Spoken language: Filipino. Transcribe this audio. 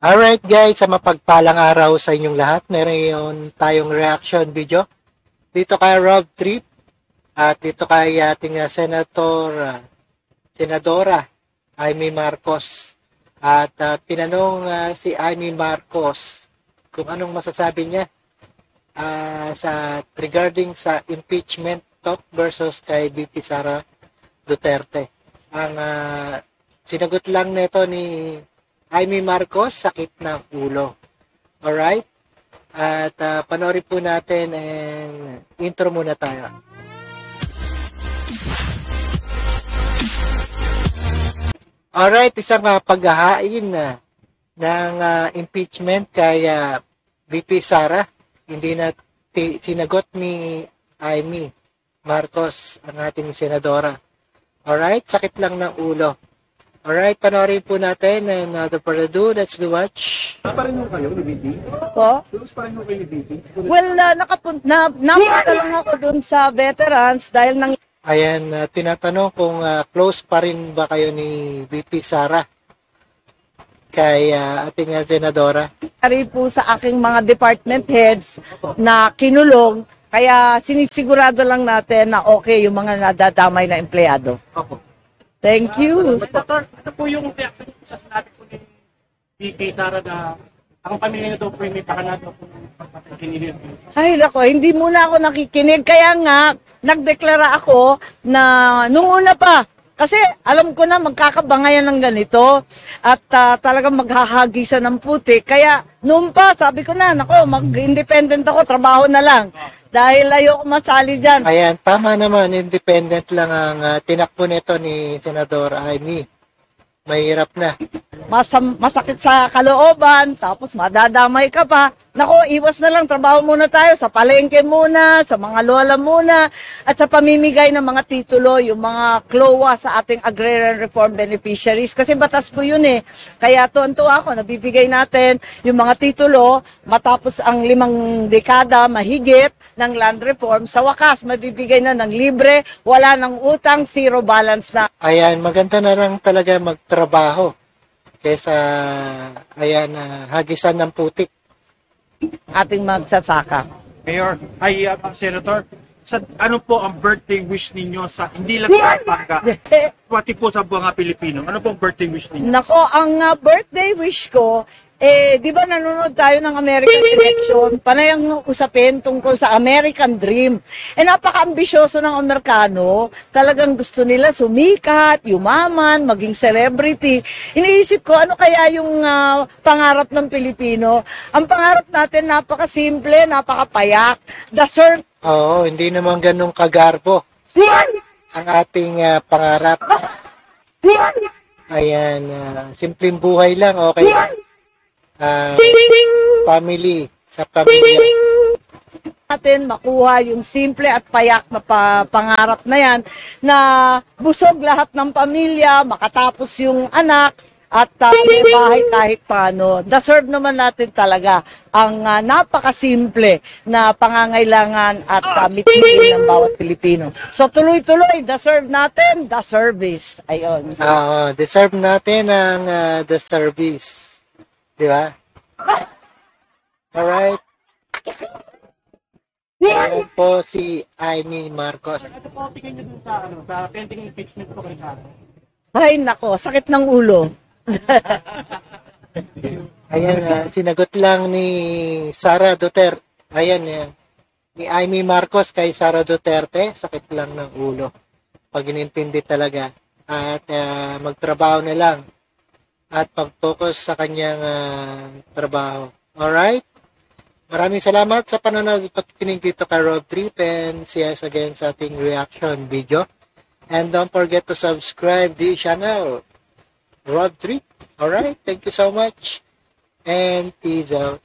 Alright guys, sa mapagpalang araw sa inyong lahat, meron tayong reaction video dito kay Rob Trip at dito kay ating Senadora Amy Marcos. At tinanong si Amy Marcos kung anong masasabi niya regarding sa impeachment talk versus kay VP Sara Duterte. Ang sinagot lang nito ni Amy Marcos, sakit ng ulo. Alright? At panoorin po natin and intro muna tayo. Alright, isang paghahain ng impeachment kay VP Sara. Hindi na sinagot ni Amy Marcos, ang ating senadora. Alright, sakit lang ng ulo. Alright, panoorin po natin and without further ado, let's do watch. Pa rin kayo ni BP? Po? Close pa rin kayo ni BP? Well, napunta lang ako dun sa veterans dahil nang Ayan, tinatanong kung close pa rin ba kayo ni VP Sara kay ating senadora. nangyari po sa aking mga department heads na kinulong, kaya sinisigurado lang natin na okay yung mga nadadamay na empleyado. Opo. Thank you. Senator, ano po yung reaction sa sinabi po ni VP Sara na ang pamilya niya daw po may pakanado po ng pagpapasinilin? Ay, nako, hindi muna ako nakikinig. Kaya nga, nagdeklara ako na nung una pa, kasi alam ko na magkakabangayan ng ganito at talagang maghahagisan ng putik. Kaya noon pa, sabi ko na, nako, mag-independent ako, trabaho na lang. Dahil ayoko masali dyan. Ayan, tama naman, independent lang ang tinakbo nito ni Senador Amy. Mahirap na. Masakit sa kalooban, tapos madadamay ka pa. Nako, iwas na lang, trabaho muna tayo sa palengke muna, sa mga lola muna, at sa pamimigay ng mga titulo, yung mga CLOA sa ating Agrarian Reform Beneficiaries. Kasi batas ko yun eh. Kaya tuwan-tuwa ako, nabibigay natin yung mga titulo, matapos ang 5 dekada mahigit ng land reform, sa wakas, mabibigay na ng libre, wala ng utang, zero balance na. Ayan, maganda na lang talaga magtrabaho kesa ayan, hagisan ng putik. Ating magsasaka. Mayor, Senator, ano po ang birthday wish ninyo sa hindi lang sa Pampanga, pati po sa buong Pilipino? Ano po ang birthday wish ninyo? Nako, ang birthday wish ko, di ba nanonood tayo ng American election? Panay ang usapin tungkol sa American Dream. Napaka-ambisyoso ng Amerikano. Talagang gusto nila sumikat, yumaman, maging celebrity. Iniisip ko, ano kaya yung pangarap ng Pilipino? Ang pangarap natin, napaka-simple, napaka-payak. Deserve. Oo, hindi naman ganun kagarbo ang ating pangarap. Ayan, simpleng buhay lang, okay. Family, sa pamilya. Natin makuha yung simple at payak na pangarap na yan, na busog lahat ng pamilya, makatapos yung anak, at may bahay kahit paano. Deserve naman natin talaga ang napakasimple na pangangailangan at mitmit ng bawat Pilipino. So tuloy-tuloy, deserve natin the service. Ayun. Deserve natin ang the service. Di ba? Alright. Ayan po si Amy Marcos. Ano po tingin niyo dun sa pending impeachment po kay Sara? Ay nako, sakit ng ulo. Ayan, sinagot lang ni Sara Duterte. Ayan, ni Amy Marcos kay Sara Duterte, sakit lang ng ulo. Pag inintindi talaga. At magtrabaho na lang. At pag-focus sa kanyang trabaho. Alright? Maraming salamat sa panonood at pakikinig dito kay Rob Trip, and see us again sa ating reaction video. And don't forget to subscribe the channel Rob Trip. Alright? Thank you so much. And peace out.